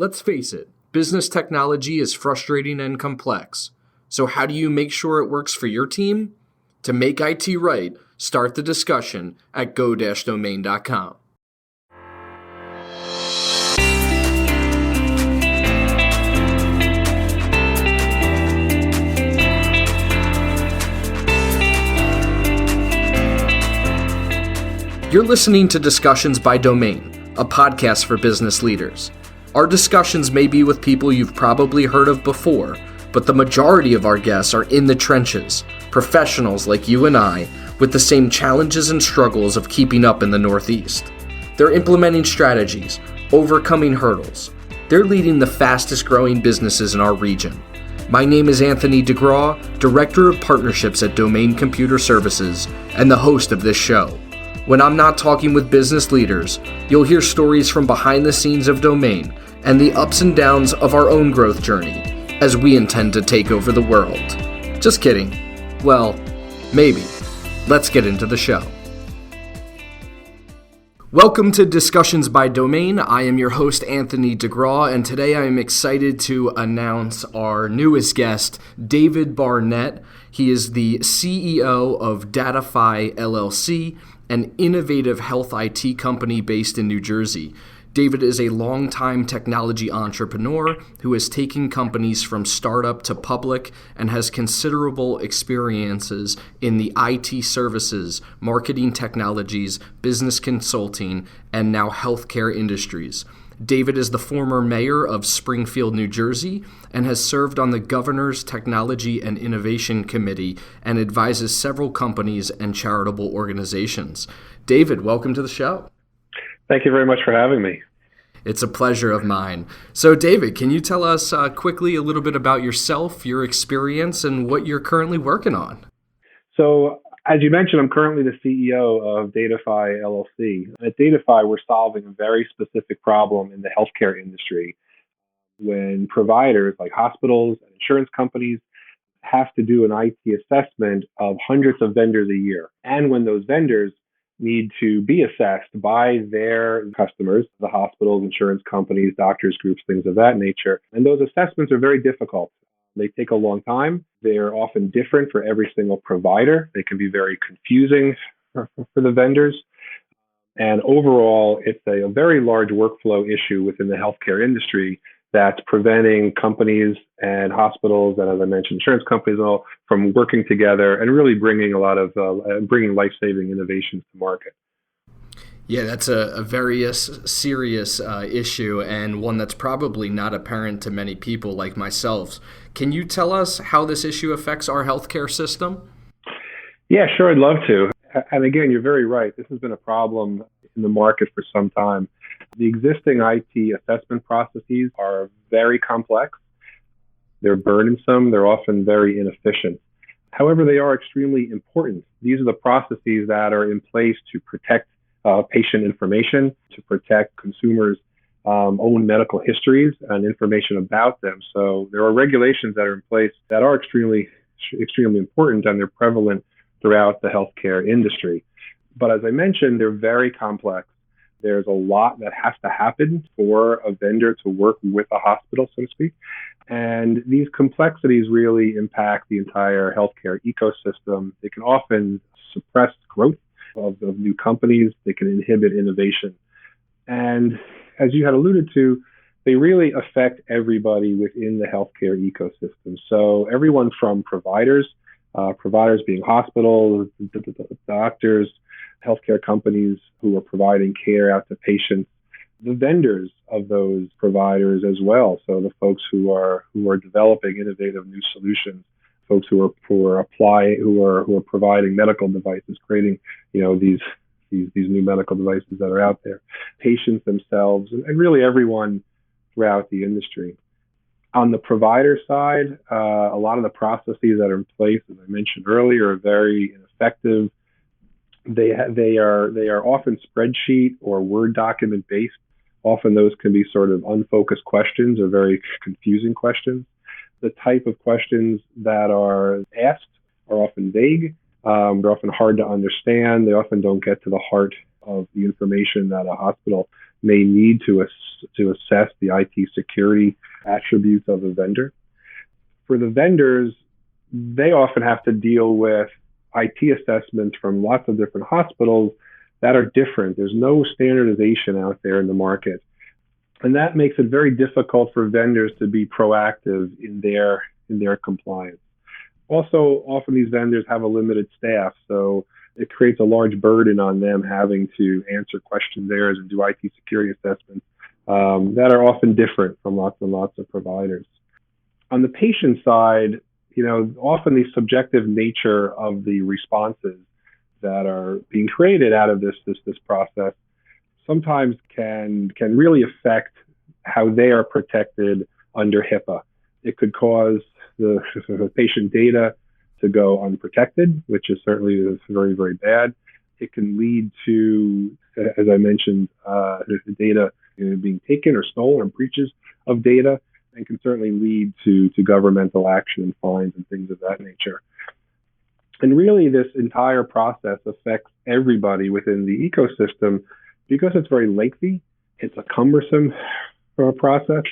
Let's face it, business technology is frustrating and complex. So how do you make sure it works for your team? To make IT right, start the discussion at go-domain.com. You're listening to Discussions by Domain, a podcast for business leaders. Our discussions may be with people you've probably heard of before, but the majority of our guests are in the trenches, professionals like you and I, with the same challenges and struggles of keeping up in the Northeast. They're implementing strategies, overcoming hurdles. They're leading the fastest growing businesses in our region. My name is Anthony DeGraw, Director of Partnerships at Domain Computer Services, and the host of this show. When I'm not talking with business leaders, you'll hear stories from behind the scenes of Domain and the ups and downs of our own growth journey, as we intend to take over the world. Just kidding. Well, maybe. Let's get into the show. Welcome to Discussions by Domain. I am your host, Anthony DeGraw, and today I am excited to announce our newest guest, David Barnett. He is the CEO of Datafy, LLC, an innovative health IT company based in New Jersey. David is a longtime technology entrepreneur who has taken companies from startup to public and has considerable experiences in the IT services, marketing technologies, business consulting, and now healthcare industries. David is the former mayor of Springfield, New Jersey, and has served on the Governor's Technology and Innovation Committee and advises several companies and charitable organizations. David, welcome to the show. Thank you very much for having me. It's a pleasure of mine. So, David, can you tell us quickly a little bit about yourself, your experience, and what you're currently working on? So, as you mentioned, I'm currently the CEO of Datafy, LLC. At Datafy, we're solving a very specific problem in the healthcare industry when providers like hospitals and insurance companies have to do an IT assessment of hundreds of vendors a year. And when those vendors need to be assessed by their customers, the hospitals, insurance companies, doctors groups, things of that nature. And those assessments are very difficult. They take a long time. They're often different for every single provider. They can be very confusing for the vendors. And overall, it's a very large workflow issue within the healthcare industry that's preventing companies and hospitals, and as I mentioned, insurance companies all from working together and really bringing a lot of bringing life-saving innovations to market. Yeah, that's a very serious issue and one that's probably not apparent to many people like myself. Can you tell us how this issue affects our healthcare system? Yeah, sure, I'd love to. And again, you're very right. This has been a problem in the market for some time. The existing IT assessment processes are very complex. They're burdensome. They're often very inefficient. However, they are extremely important. These are the processes that are in place to protect patient information, to protect consumers' own medical histories and information about them. So there are regulations that are in place that are extremely important, and they're prevalent throughout the healthcare industry. But as I mentioned, they're very complex. There's a lot that has to happen for a vendor to work with a hospital, so to speak. And these complexities really impact the entire healthcare ecosystem. They can often suppress growth of new companies. They can inhibit innovation. And as you had alluded to, they really affect everybody within the healthcare ecosystem. So everyone from providers being hospitals, doctors, healthcare companies who are providing care out to patients, the vendors of those providers as well. So the folks who are developing innovative new solutions, folks who are providing medical devices, creating these new medical devices that are out there, patients themselves, and really everyone throughout the industry. On the provider side, a lot of the processes that are in place, as I mentioned earlier, are very ineffective. They are often spreadsheet or Word document based. Often those can be sort of unfocused questions or very confusing questions. The type of questions that are asked are often vague. They're often hard to understand. They often don't get to the heart of the information that a hospital may need to assess the IT security attributes of a vendor. For the vendors, they often have to deal with IT assessments from lots of different hospitals that are different. There's no standardization out there in the market. And that makes it very difficult for vendors to be proactive in their compliance. Also, often these vendors have a limited staff, so it creates a large burden on them having to answer questionnaires and do IT security assessments that are often different from lots and lots of providers. On the patient side, often the subjective nature of the responses that are being created out of this process sometimes can really affect how they are protected under HIPAA. It could cause the patient data to go unprotected, which is certainly very, very bad. It can lead to, as I mentioned, the data being taken or stolen or breaches of data, and can certainly lead to governmental action and fines and things of that nature. And really, this entire process affects everybody within the ecosystem because it's very lengthy. It's a cumbersome process.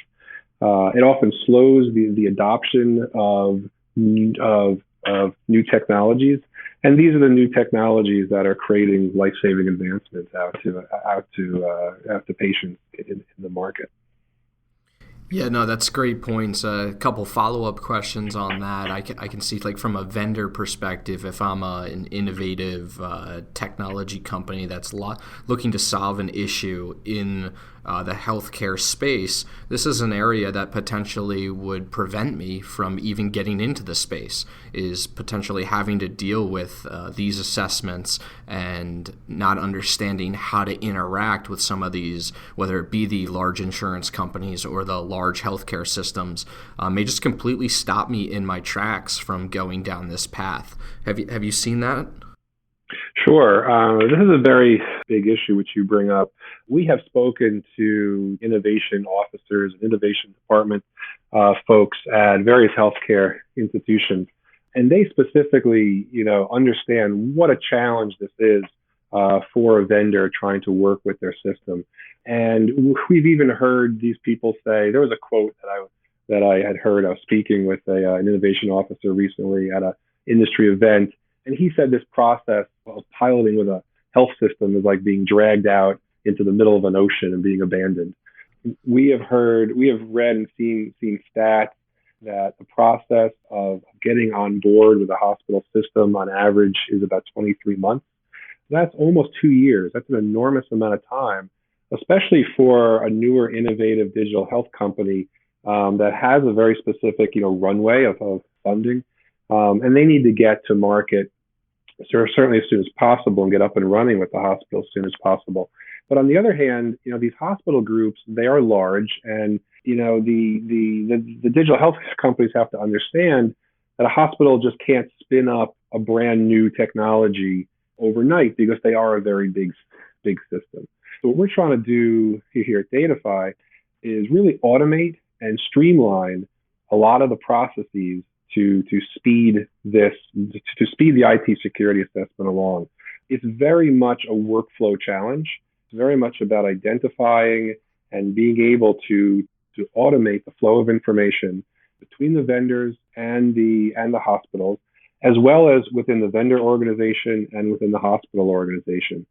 It often slows the adoption of new technologies, and these are the new technologies that are creating life-saving advancements out to patients in the market. Yeah, no, that's great points. A couple follow-up questions on that. I can see, like, from a vendor perspective, if I'm an innovative technology company that's looking to solve an issue in the healthcare space, this is an area that potentially would prevent me from even getting into the space, is potentially having to deal with these assessments and not understanding how to interact with some of these, whether it be the large insurance companies or the large healthcare systems, may just completely stop me in my tracks from going down this path. Have you seen that? Sure. This is a very big issue which you bring up. We have spoken to innovation officers and innovation department folks at various healthcare institutions, and they specifically, understand what a challenge this is for a vendor trying to work with their system. And we've even heard these people say, there was a quote that I had heard. I was speaking with an innovation officer recently at an industry event, and he said this process of piloting with a health system is like being dragged out into the middle of an ocean and being abandoned. We have read and seen stats that the process of getting on board with a hospital system on average is about 23 months. That's almost 2 years. That's an enormous amount of time, especially for a newer, innovative digital health company that has a very specific, runway of funding, and they need to get to market certainly as soon as possible and get up and running with the hospital as soon as possible. But on the other hand, these hospital groups, they are large, and the digital health companies have to understand that a hospital just can't spin up a brand new technology overnight because they are a very big system. So what we're trying to do here at Datafy is really automate and streamline a lot of the processes to speed the IT security assessment along. It's very much a workflow challenge. It's very much about identifying and being able to automate the flow of information between the vendors and the hospitals, as well as within the vendor organization and within the hospital organization.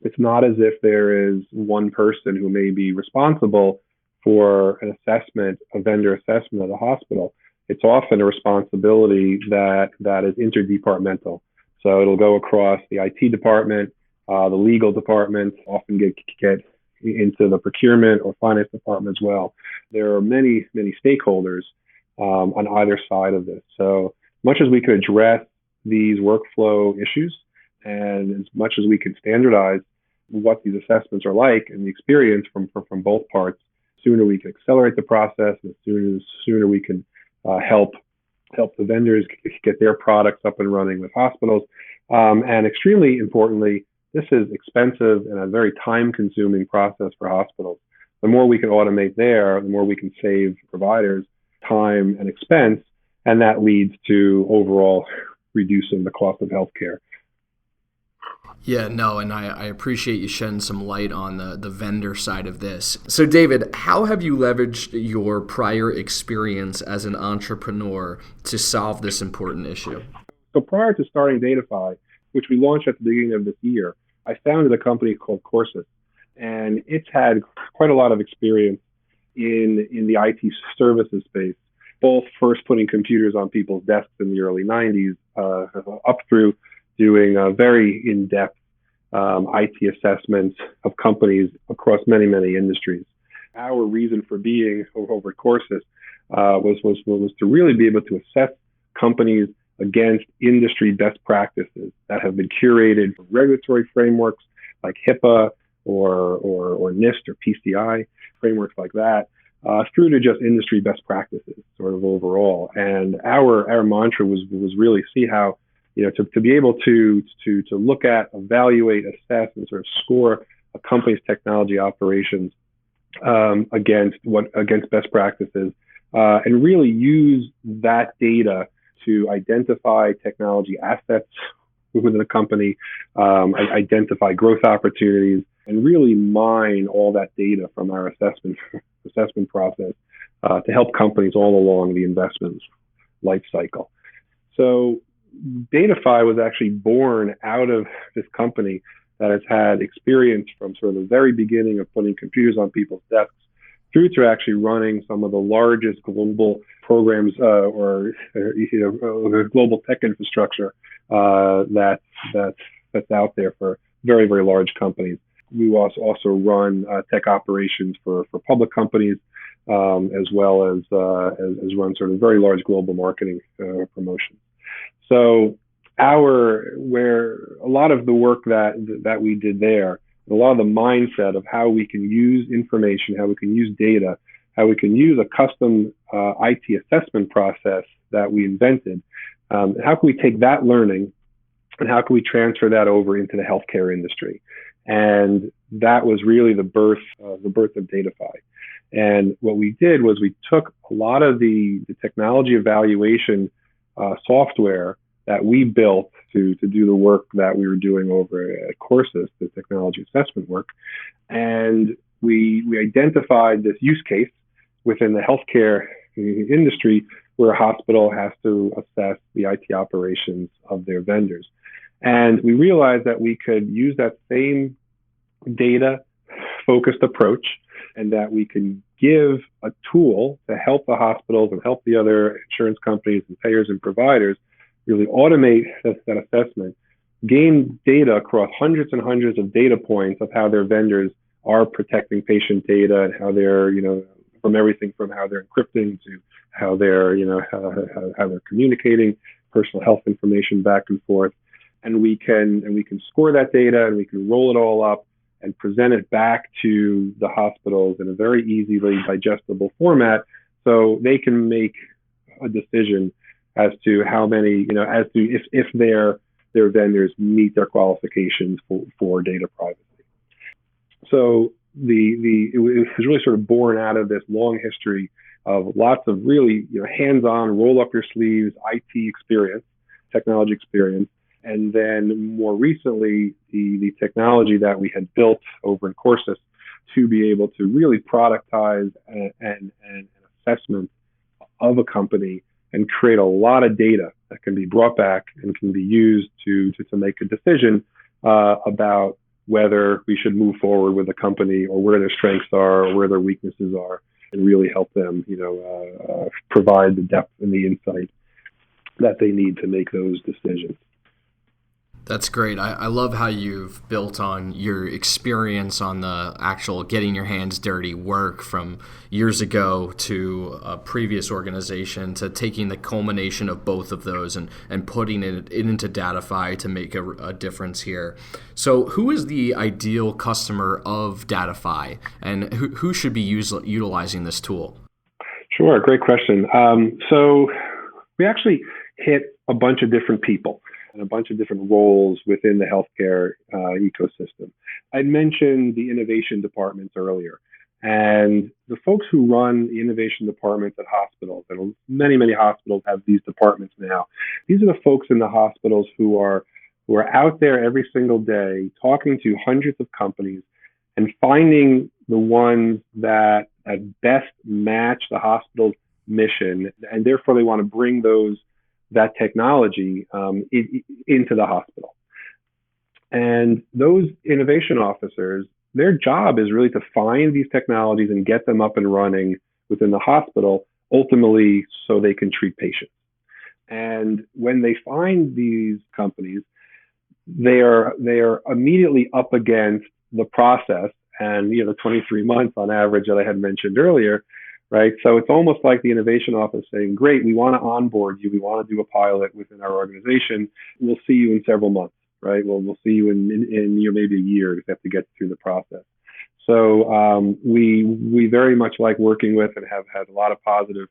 It's not as if there is one person who may be responsible for an assessment, a vendor assessment of the hospital. It's often a responsibility that is interdepartmental. So it'll go across the IT department, the legal department, often get into the procurement or finance department as well. There are many, many stakeholders on either side of this. So much as we could address these workflow issues, and as much as we can standardize what these assessments are like and the experience from both parts, sooner we can accelerate the process, and sooner we can help the vendors get their products up and running with hospitals. And extremely importantly, this is expensive and a very time-consuming process for hospitals. The more we can automate there, the more we can save providers time and expense, and that leads to overall reducing the cost of healthcare. Yeah, no, and I appreciate you shedding some light on the vendor side of this. So, David, how have you leveraged your prior experience as an entrepreneur to solve this important issue? So prior to starting Datafy, which we launched at the beginning of this year, I founded a company called Courses, and it's had quite a lot of experience in the IT services space, both first putting computers on people's desks in the early 90s, up through doing very in-depth IT assessments of companies across many, many industries. Our reason for being over at Courses was to really be able to assess companies against industry best practices that have been curated from regulatory frameworks like HIPAA or NIST or PCI, frameworks like that, through to just industry best practices sort of overall. And our mantra was really see how, to be able to look at, evaluate, assess, and sort of score a company's technology operations against best practices, and really use that data to identify technology assets within a company, identify growth opportunities, and really mine all that data from our assessment process to help companies all along the investment life cycle. So Datafy was actually born out of this company that has had experience from sort of the very beginning of putting computers on people's desks through to actually running some of the largest global programs or global tech infrastructure that's out there for very, very large companies. We also run tech operations for public companies, as well as run sort of very large global marketing promotions. So where a lot of the work that we did there, a lot of the mindset of how we can use information, how we can use data, how we can use a custom IT assessment process that we invented, how can we take that learning and how can we transfer that over into the healthcare industry? And that was really the birth of Datafy. And what we did was we took a lot of the technology evaluation software that we built to do the work that we were doing over at Courses, the technology assessment work. And we identified this use case within the healthcare industry where a hospital has to assess the IT operations of their vendors. And we realized that we could use that same data-focused approach and that we can give a tool to help the hospitals and help the other insurance companies and payers and providers really automate that assessment, gain data across hundreds and hundreds of data points of how their vendors are protecting patient data and how they're, from everything from how they're encrypting to how they're, how they're communicating personal health information back and forth. And we can score that data and we can roll it all up and present it back to the hospitals in a very easily digestible format so they can make a decision as to how many, as to if their vendors meet their qualifications for data privacy. So it was really sort of born out of this long history of lots of really hands-on, roll up your sleeves IT experience, technology experience, and then more recently the technology that we had built over in Courses to be able to really productize an assessment of a company and create a lot of data that can be brought back and can be used to make a decision about whether we should move forward with a company or where their strengths are or where their weaknesses are, and really help them, provide the depth and the insight that they need to make those decisions. That's great. I love how you've built on your experience on the actual getting your hands dirty work from years ago to a previous organization to taking the culmination of both of those and putting it into Datafy to make a difference here. So who is the ideal customer of Datafy and who should be utilizing this tool? Sure. Great question. So we actually hit a bunch of different people and a bunch of different roles within the healthcare ecosystem. I mentioned the innovation departments earlier, and the folks who run the innovation departments at hospitals, and many, many hospitals have these departments now. These are the folks in the hospitals who are who are out there every single day talking to hundreds of companies and finding the ones that at best match the hospital's mission, and therefore they want to bring that technology into the hospital. And those innovation officers, their job is really to find these technologies and get them up and running within the hospital, ultimately so they can treat patients. And when they find these companies, they are immediately up against the process and the 23 months on average that I had mentioned earlier, right? So it's almost like the innovation office saying, great, we want to onboard you. We want to do a pilot within our organization. We'll see you in several months, right? We'll see you in maybe a year if you have to get through the process. So we very much like working with and have had a lot of positive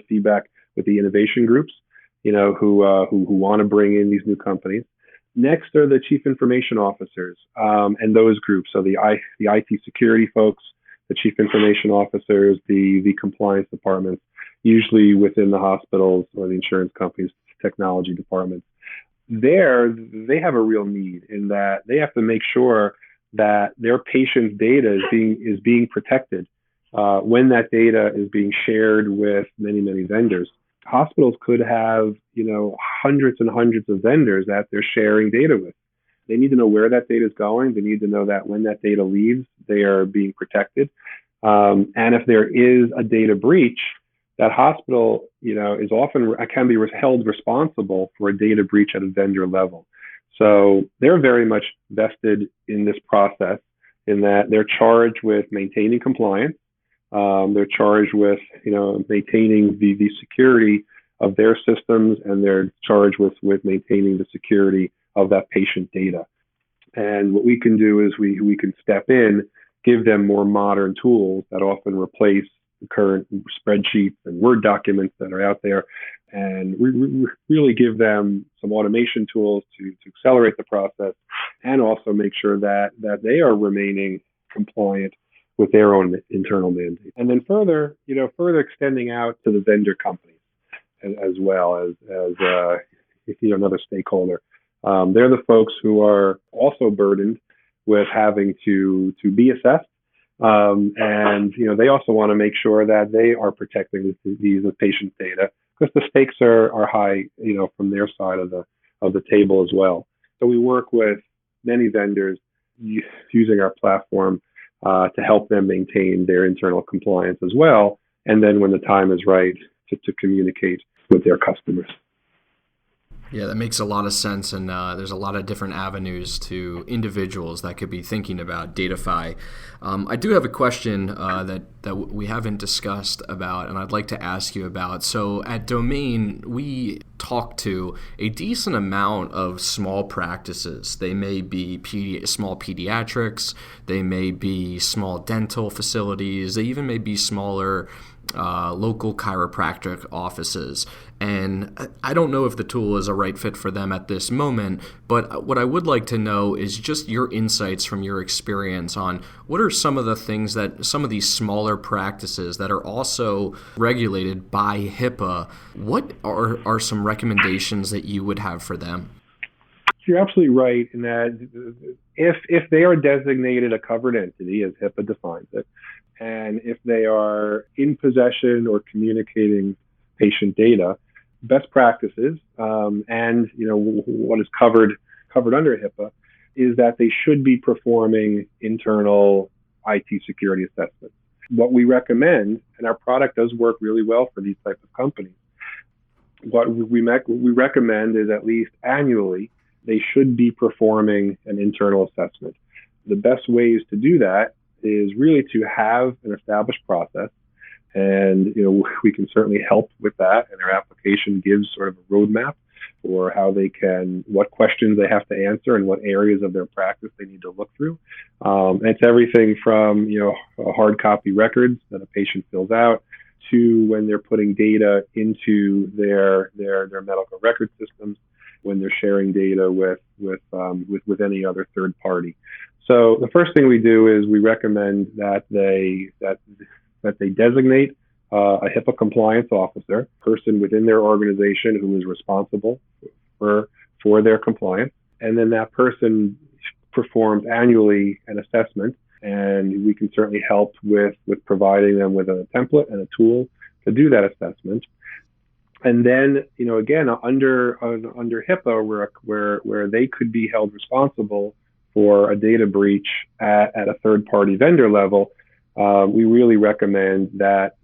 feedback with the innovation groups, who want to bring in these new companies. Next are the chief information officers and those groups. So the IT security folks, the chief information officers, the compliance departments, usually within the hospitals or the insurance companies, technology departments. They have a real need in that they have to make sure that their patients' data is being protected when that data is being shared with many, many vendors. Hospitals could have, hundreds and hundreds of vendors that they're sharing data with. They need to know where that data is going. They need to know that when that data leaves, they are being protected. And if there is a data breach, that hospital, is often can be held responsible for a data breach at a vendor level. So they're very much vested in this process in that they're charged with maintaining compliance. They're charged with, maintaining the security of their systems, and they're charged with maintaining the security of that patient data. And what we can do is we can step in, give them more modern tools that often replace the current spreadsheets and Word documents that are out there, and we really give them some automation tools to accelerate the process and also make sure that they are remaining compliant with their own internal mandate. And then further extending out to the vendor companies as well as another stakeholder. They're the folks who are also burdened with having to be assessed. And they also want to make sure that they are protecting the patient data because the stakes are high, from their side of the table as well. So we work with many vendors using our platform to help them maintain their internal compliance as well. And then when the time is right to communicate with their customers. Yeah, that makes a lot of sense, and there's a lot of different avenues to individuals that could be thinking about Datafy. I do have a question that we haven't discussed about, and I'd like to ask you about. So at Domain, we talk to a decent amount of small practices. They may be small pediatrics, they may be small dental facilities, they even may be smaller local chiropractic offices. And I don't know if the tool is a right fit for them at this moment, but what I would like to know is just your insights from your experience on what are some of the things that some of these smaller practices that are also regulated by HIPAA, what are some recommendations that you would have for them? You're absolutely right in that if they are designated a covered entity, as HIPAA defines it, and if they are in possession or communicating patient data, best practices, and what is covered under HIPAA is that they should be performing internal IT security assessments. What we recommend, and our product does work really well for these types of companies, what we recommend is at least annually they should be performing an internal assessment. The best ways to do that is really to have an established process. And, we can certainly help with that. And our application gives sort of a roadmap for what questions they have to answer and what areas of their practice they need to look through. And it's everything from, hard copy records that a patient fills out to when they're putting data into their medical record systems, when they're sharing data with any other third party. So the first thing we do is we recommend that they designate a HIPAA compliance officer, person within their organization who is responsible for for their compliance. And then that person performs annually an assessment, and we can certainly help with providing them with a template and a tool to do that assessment. And then, again, under HIPAA, where they could be held responsible for a data breach at a third-party vendor level, we really recommend that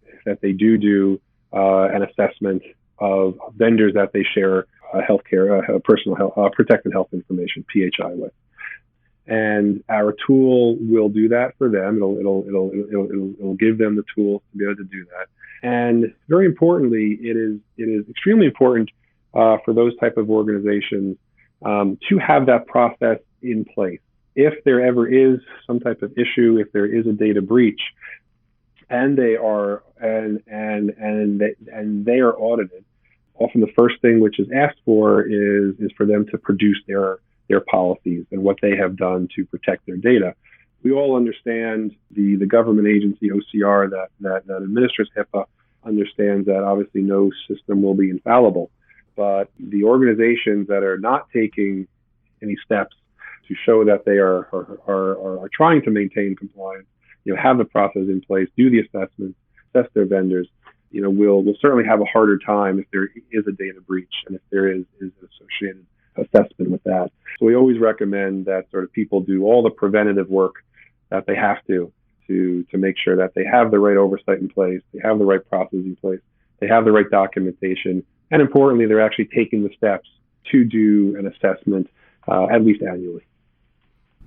they do an assessment of vendors that they share healthcare, personal health, protected health information (PHI) with. And our tool will do that for them. It'll give them the tools to be able to do that. And very importantly, it is extremely important for those type of organizations to have that process in place. If there ever is some type of issue, if there is a data breach, and they are audited, often the first thing which is asked for is for them to produce their policies and what they have done to protect their data. We all understand the government agency, OCR, that administers HIPAA, understands that obviously no system will be infallible. But the organizations that are not taking any steps to show that they are trying to maintain compliance, have the process in place, do the assessments, assess their vendors, will certainly have a harder time if there is a data breach and if there is an associated assessment with that. So we always recommend that sort of people do all the preventative work that they have to make sure that they have the right oversight in place, they have the right process in place, they have the right documentation, and importantly, they're actually taking the steps to do an assessment at least annually.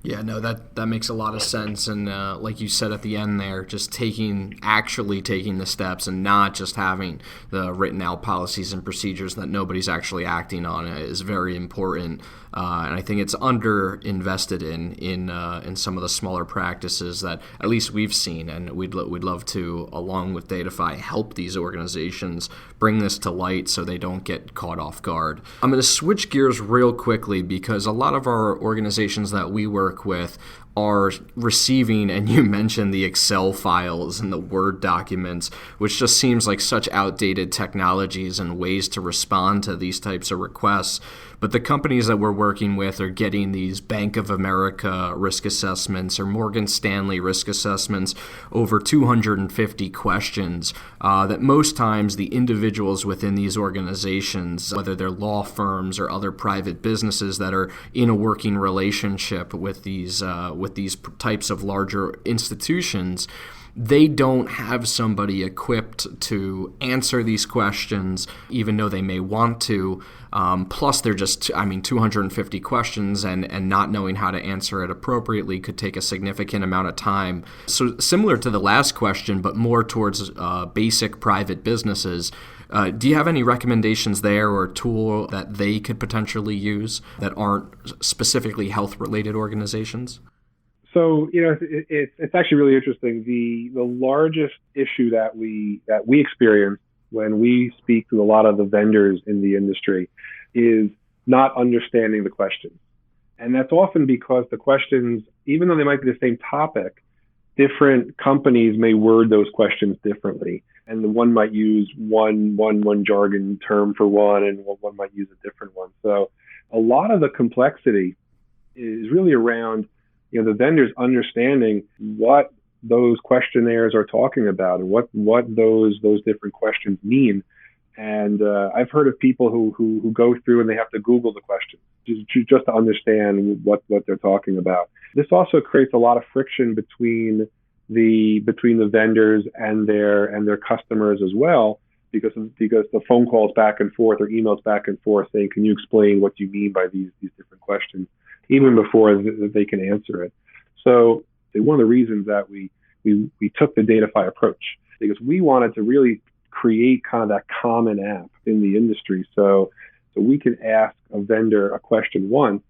Yeah, no, that makes a lot of sense. And like you said at the end there, just actually taking the steps and not just having the written out policies and procedures that nobody's actually acting on is very important. And I think it's under-invested in some of the smaller practices that at least we've seen. And we'd love to, along with Datafy, help these organizations bring this to light so they don't get caught off guard. I'm going to switch gears real quickly because a lot of our organizations that we work with are receiving, and you mentioned the Excel files and the Word documents, which just seems like such outdated technologies and ways to respond to these types of requests. But the companies that we're working with are getting these Bank of America risk assessments or Morgan Stanley risk assessments, over 250 questions that most times the individuals within these organizations, whether they're law firms or other private businesses that are in a working relationship with these types of larger institutions, they don't have somebody equipped to answer these questions, even though they may want to. Plus, they're just, 250 questions and not knowing how to answer it appropriately could take a significant amount of time. So similar to the last question, but more towards basic private businesses. Do you have any recommendations there or a tool that they could potentially use that aren't specifically health-related organizations? So, it's actually really interesting. The largest issue that we experience when we speak to a lot of the vendors in the industry is not understanding the questions. And that's often because the questions, even though they might be the same topic, different companies may word those questions differently. And the one might use one jargon term for one, and one might use a different one. So a lot of the complexity is really around the vendors understanding what those questionnaires are talking about and what those different questions mean. And I've heard of people who go through and they have to Google the questions just to understand what they're talking about. This also creates a lot of friction between the vendors and their customers as well, because the phone calls back and forth or emails back and forth saying, "Can you explain what you mean by these different questions?" even before they can answer it. So one of the reasons that we took the Datafy approach, because we wanted to really create kind of that common app in the industry. So we can ask a vendor a question once,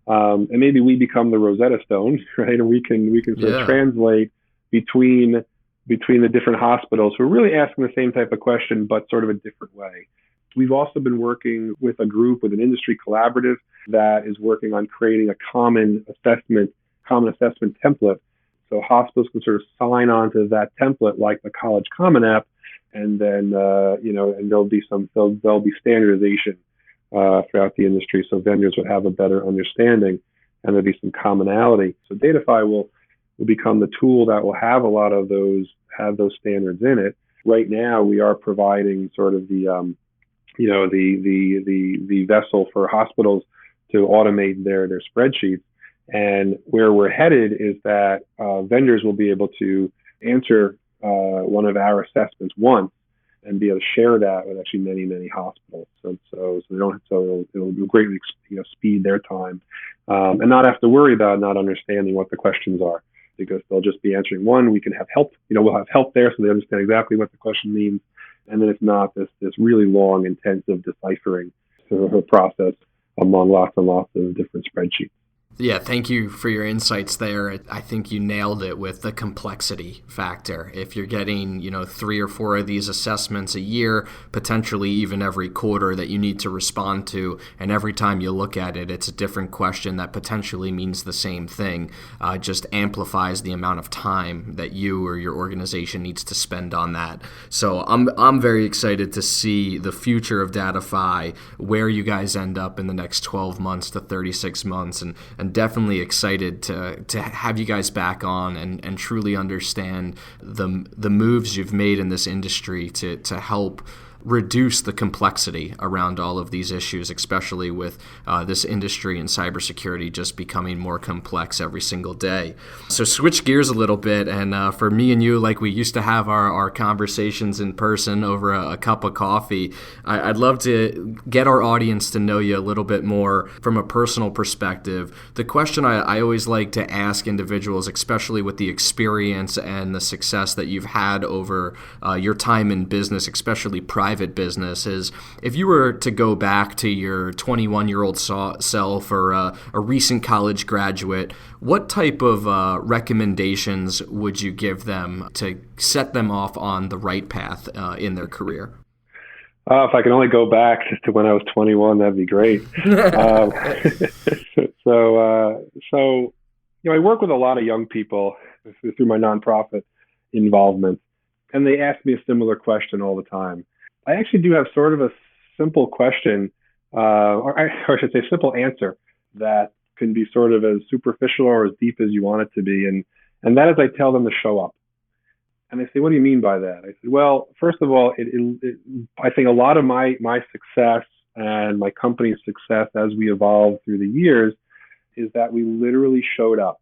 and maybe we become the Rosetta Stone, right? And we can sort of translate between the different hospitals who are really asking the same type of question, but sort of a different way. We've also been working with an industry collaborative that is working on creating a common assessment template. So hospitals can sort of sign on to that template like the College Common App, and then and there'll be standardization throughout the industry, so vendors would have a better understanding and there'd be some commonality. So Datafy will become the tool that will have a lot of those standards in it. Right now, we are providing sort of the vessel for hospitals to automate their spreadsheets. And where we're headed is that vendors will be able to answer one of our assessments once and be able to share that with actually many hospitals. So it'll greatly speed their time and not have to worry about not understanding what the questions are, because they'll just be answering one. We can have help. We'll have help there so they understand exactly what the question means. And then it's not this really long, intensive deciphering process among lots and lots of different spreadsheets. Yeah, thank you for your insights there. I think you nailed it with the complexity factor. If you're getting, 3 or 4 of these assessments a year, potentially even every quarter that you need to respond to, and every time you look at it, it's a different question that potentially means the same thing, just amplifies the amount of time that you or your organization needs to spend on that. So I'm very excited to see the future of Datafy, where you guys end up in the next 12 months to 36 months, and definitely excited to have you guys back on and truly understand the moves you've made in this industry to help reduce the complexity around all of these issues, especially with this industry and cybersecurity just becoming more complex every single day. So switch gears a little bit, and for me and you, like we used to have our conversations in person over a cup of coffee, I'd love to get our audience to know you a little bit more from a personal perspective. The question I always like to ask individuals, especially with the experience and the success that you've had over your time in business, especially private business, is if you were to go back to your 21-year-old self or a recent college graduate, what type of recommendations would you give them to set them off on the right path in their career? If I can only go back to when I was 21, that'd be great. So I work with a lot of young people through my nonprofit involvement, and they ask me a similar question all the time. I actually do have sort of a simple question, or I should say simple answer, that can be sort of as superficial or as deep as you want it to be. And that is, I tell them to show up. And they say, what do you mean by that? I said, well, first of all, I think a lot of my success and my company's success as we evolved through the years is that we literally showed up.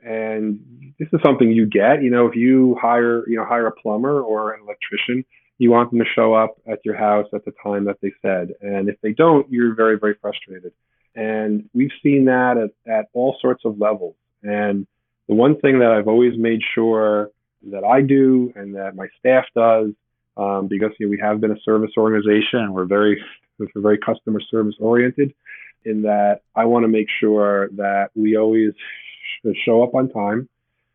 And this is something you get, if you hire a plumber or an electrician, you want them to show up at your house at the time that they said. And if they don't, you're very, very frustrated. And we've seen that at all sorts of levels. And the one thing that I've always made sure that I do and that my staff does, because we have been a service organization and we're very customer service oriented, in that I want to make sure that we always show up on time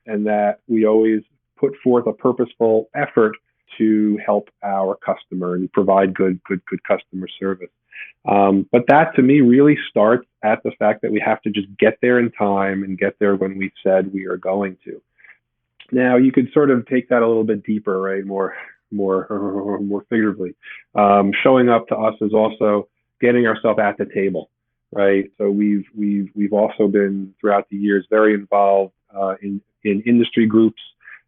and that we always put forth a purposeful effort to help our customer and provide good customer service. But that to me really starts at the fact that we have to just get there in time and get there when we said we are going to. Now you could sort of take that a little bit deeper, right? More figuratively. Showing up to us is also getting ourselves at the table, right? So we've also been throughout the years very involved in industry groups,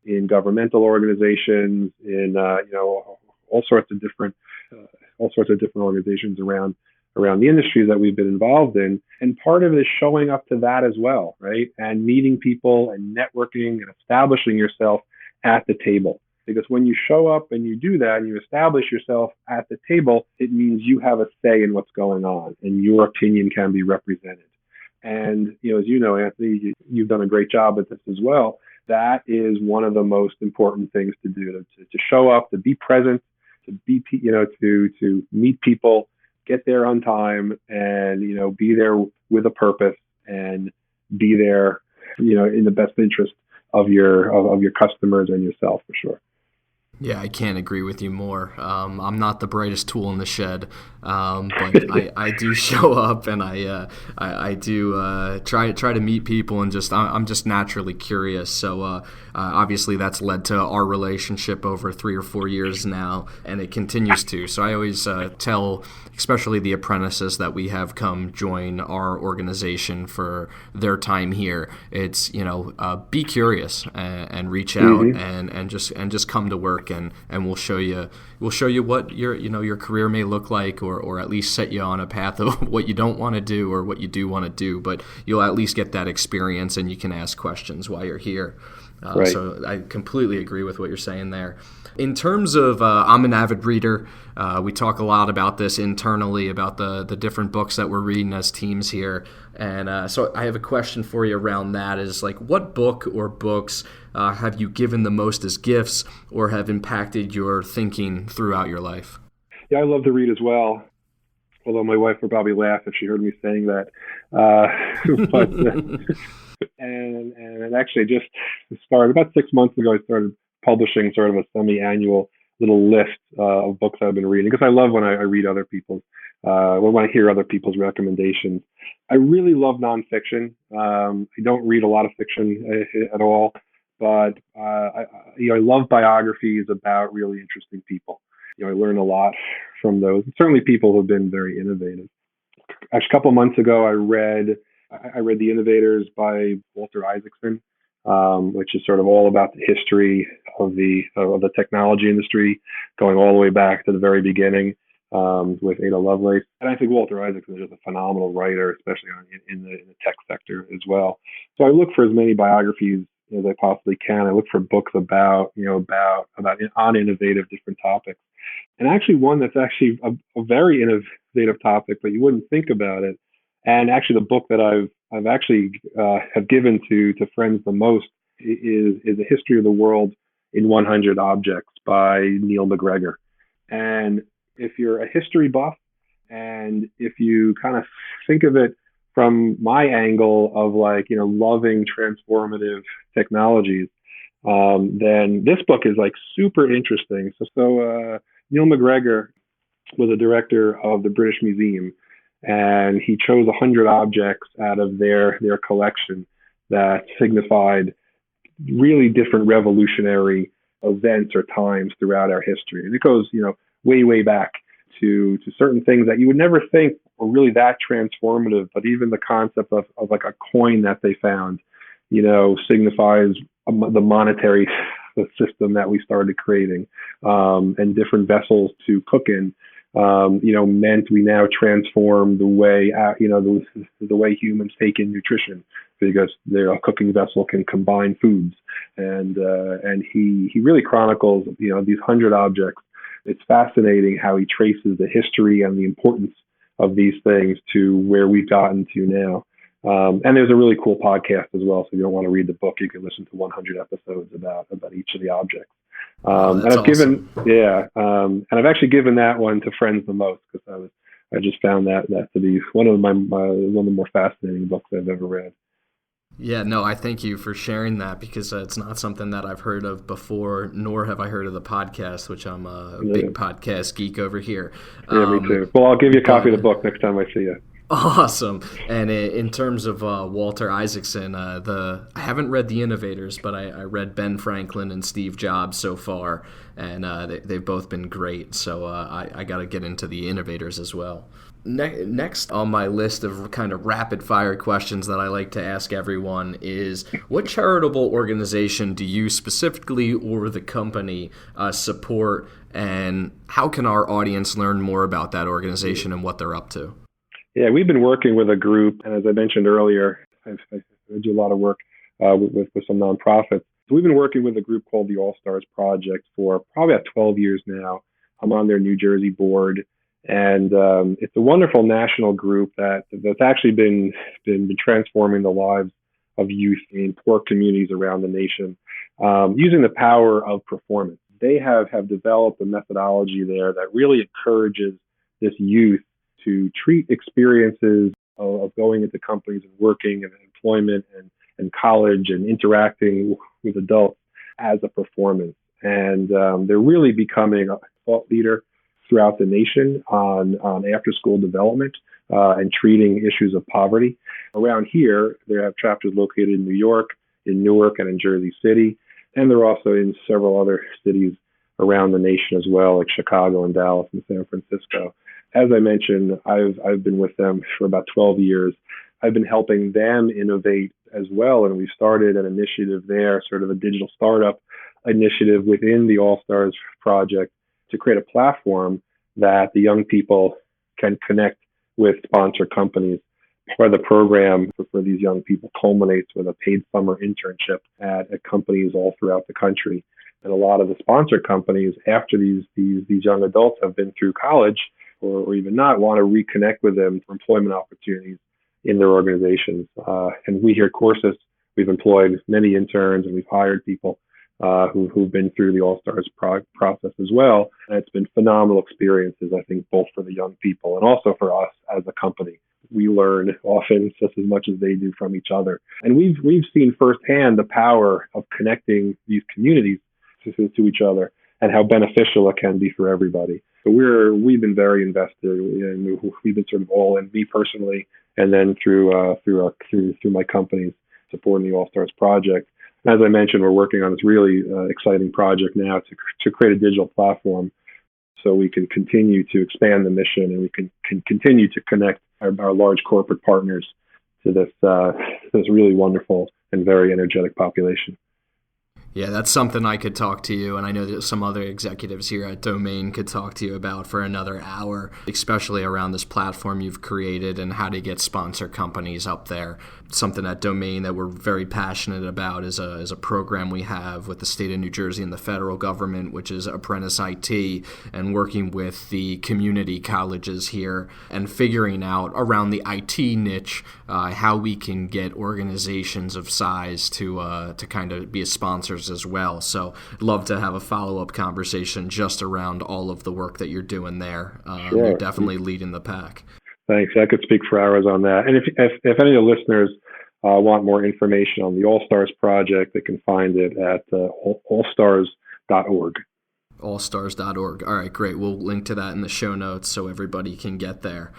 in governmental organizations, in all sorts of different organizations around the industries that we've been involved in. And part of it is showing up to that as well, right? And meeting people and networking and establishing yourself at the table. Because when you show up and you do that and you establish yourself at the table, it means you have a say in what's going on and your opinion can be represented. And, as you know, Anthony, you've done a great job at this as well. That is one of the most important things to do, to show up, to be present, to be, to meet people, get there on time, and, be there with a purpose and be there, in the best interest of your customers and yourself, for sure. Yeah, I can't agree with you more. I'm not the brightest tool in the shed, but I do show up, and I do try to meet people, and I'm just naturally curious. So obviously that's led to our relationship over 3 or 4 years now, and it continues to. So I always tell, especially the apprentices that we have come join our organization for their time here, it's be curious and reach out and just come to work, and we'll show you what your career may look like, or at least set you on a path of what you don't want to do or what you do want to do, but you'll at least get that experience, and you can ask questions while you're here. Right. So I completely agree with what you're saying there. In terms of, I'm an avid reader. We talk a lot about this internally, about the different books that we're reading as teams here. And so I have a question for you around that is, like, what book or books have you given the most as gifts or have impacted your thinking throughout your life? Yeah, I love to read as well. Although my wife would probably laugh if she heard me saying that. And actually just started about 6 months ago. I started publishing sort of a semi-annual little list of books I've been reading, because I love when I read other people's, when I hear other people's recommendations. I really love nonfiction. I don't read a lot of fiction at all, but I love biographies about really interesting people. I learn a lot from those. Certainly, people who have been very innovative. Actually, a couple of months ago, I read The Innovators by Walter Isaacson, which is sort of all about the history of the technology industry, going all the way back to the very beginning, with Ada Lovelace. And I think Walter Isaacson is just a phenomenal writer, especially in the tech sector as well. So I look for as many biographies as I possibly can. I look for books about on innovative different topics. And actually one that's actually a very innovative topic, but you wouldn't think about it. And actually the book that I've actually have given to friends the most is A History of the World in 100 Objects by Neil McGregor. And if you're a history buff, and if you kind of think of it from my angle of loving transformative technologies, then this book is super interesting. So Neil McGregor was a director of the British Museum, and he chose 100 objects out of their collection that signified really different revolutionary events or times throughout our history. And it goes, way back to certain things that you would never think were really that transformative, but even the concept of like a coin that they found, signifies the monetary system that we started creating, and different vessels to cook in, meant we now transform the way, the way humans take in nutrition, because a cooking vessel can combine foods. And he really chronicles, these 100 objects. It's fascinating how he traces the history and the importance of these things to where we've gotten to now. And there's a really cool podcast as well. So if you don't want to read the book, you can listen to 100 episodes about each of the objects. And I've awesome. and I've actually given that one to friends the most, because I just found that to be one of the more fascinating books I've ever read. Yeah, no, I thank you for sharing that, because it's not something that I've heard of before, nor have I heard of the podcast, which I'm a big podcast geek over here. Yeah, me too. Well, I'll give you a copy of the book next time I see you. Awesome. And in terms of Walter Isaacson, I haven't read The Innovators, but I read Ben Franklin and Steve Jobs so far, and they've both been great. So I got to get into The Innovators as well. Next on my list of kind of rapid fire questions that I like to ask everyone is, what charitable organization do you specifically or the company support, and how can our audience learn more about that organization and what they're up to? Yeah, we've been working with a group, and as I mentioned earlier, I do a lot of work with some nonprofits. So we've been working with a group called the All Stars Project for probably about 12 years now. I'm on their New Jersey board. And it's a wonderful national group that's actually been transforming the lives of youth in poor communities around the nation, using the power of performance. They have developed a methodology there that really encourages this youth to treat experiences of going into companies and working and employment and college and interacting with adults as a performance. and they're really becoming a thought leader throughout the nation on after-school development and treating issues of poverty. Around here, they have chapters located in New York, in Newark, and in Jersey City, and they're also in several other cities around the nation as well, like Chicago and Dallas and San Francisco. As I mentioned, I've been with them for about 12 years. I've been helping them innovate as well, and we started an initiative there, sort of a digital startup initiative within the All Stars project to create a platform that the young people can connect with sponsor companies. Part of the program for these young people culminates with a paid summer internship at companies all throughout the country. And a lot of the sponsor companies, after these young adults have been through college or even not, want to reconnect with them for employment opportunities in their organizations. And we here at Courses, we've employed many interns and we've hired people who've been through the All-Stars process as well. And it's been phenomenal experiences, I think, both for the young people and also for us as a company. We learn often just as much as they do from each other. And we've seen firsthand the power of connecting these communities to each other and how beneficial it can be for everybody. So we've been very invested, and we've been sort of all in, me personally, and then through my companies supporting the All Stars project. As I mentioned, we're working on this really exciting project now to create a digital platform so we can continue to expand the mission and we can continue to connect our large corporate partners to this really wonderful and very energetic population. Yeah, that's something I could talk to you, and I know that some other executives here at Domain could talk to you about for another hour, especially around this platform you've created and how to get sponsor companies up there. Something at Domain that we're very passionate about is a program we have with the state of New Jersey and the federal government, which is Apprentice IT, and working with the community colleges here and figuring out around the IT niche how we can get organizations of size to kind of be sponsors as well. So I'd love to have a follow-up conversation just around all of the work that you're doing there. Sure. You're definitely leading the pack. Thanks. I could speak for hours on that. And if any of the listeners want more information on the All Stars project, they can find it at allstars.org. Allstars.org. All right, great. We'll link to that in the show notes so everybody can get there.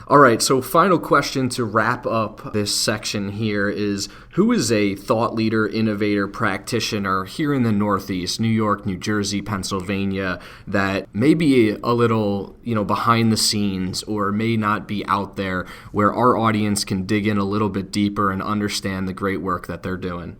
All right, so final question to wrap up this section here is, who is a thought leader, innovator, practitioner here in the Northeast, New York, New Jersey, Pennsylvania, that may be a little, behind the scenes or may not be out there, where our audience can dig in a little bit deeper and understand the great work that they're doing?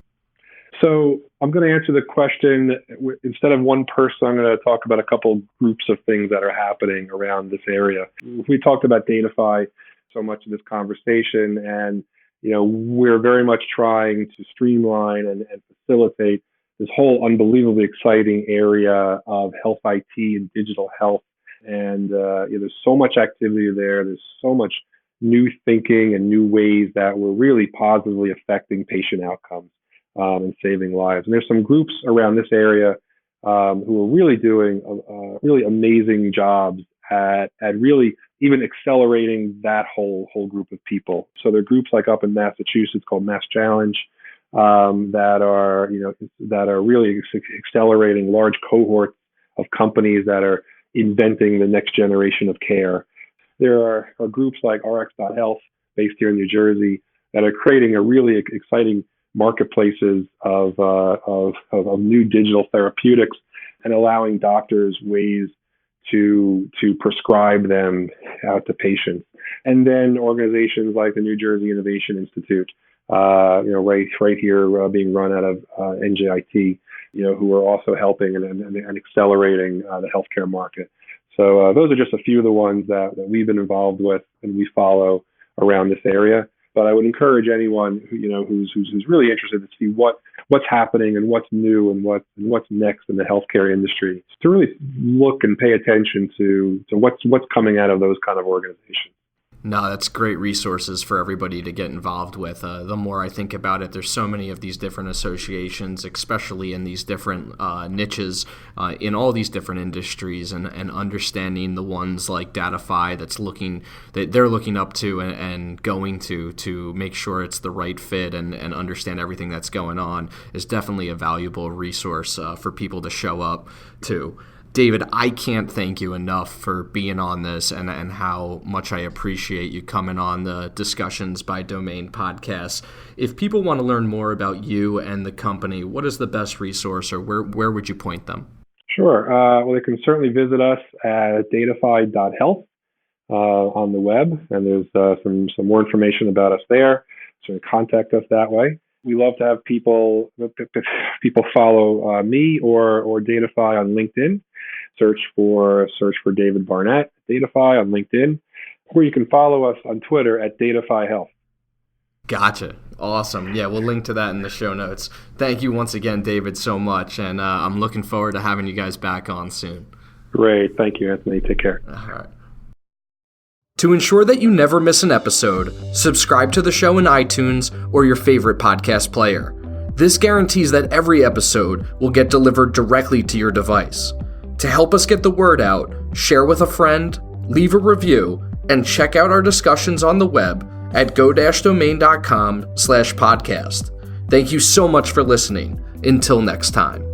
So I'm going to answer the question, instead of one person, I'm going to talk about a couple groups of things that are happening around this area. We talked about Datafy so much in this conversation, and we're very much trying to streamline and facilitate this whole unbelievably exciting area of health IT and digital health. And there's so much activity there. There's so much new thinking and new ways that we're really positively affecting patient outcomes. And saving lives. And there's some groups around this area who are really doing really amazing jobs at really even accelerating that whole group of people. So there are groups like up in Massachusetts called Mass Challenge that are really accelerating large cohorts of companies that are inventing the next generation of care. There are groups like RX.Health based here in New Jersey that are creating a really exciting marketplaces of new digital therapeutics and allowing doctors ways to prescribe them out to patients. And then organizations like the New Jersey Innovation Institute, right here being run out of NJIT, who are also helping and accelerating the healthcare market. So those are just a few of the ones that we've been involved with and we follow around this area. But I would encourage anyone who's really interested to see what's happening and what's new and what's next in the healthcare industry to really look and pay attention to what's coming out of those kind of organizations. No, that's great resources for everybody to get involved with. The more I think about it, there's so many of these different associations, especially in these different niches, in all these different industries, and understanding the ones like Datafy that they're looking up to and going to make sure it's the right fit and understand everything that's going on is definitely a valuable resource for people to show up to. David, I can't thank you enough for being on this and how much I appreciate you coming on the Discussions by Domain podcast. If people want to learn more about you and the company, what is the best resource, or where would you point them? Sure. Well, they can certainly visit us at datafy.health on the web, and there's some more information about us there, so contact us that way. We love to have people follow me or Datafy on LinkedIn. Search for David Barnett, Datafy on LinkedIn, or you can follow us on Twitter at Datafy Health. Gotcha. Awesome. Yeah, we'll link to that in the show notes. Thank you once again, David, so much, and I'm looking forward to having you guys back on soon. Great. Thank you, Anthony. Take care. All right. To ensure that you never miss an episode, subscribe to the show in iTunes or your favorite podcast player. This guarantees that every episode will get delivered directly to your device. To help us get the word out, share with a friend, leave a review, and check out our discussions on the web at go-domain.com/podcast. Thank you so much for listening. Until next time.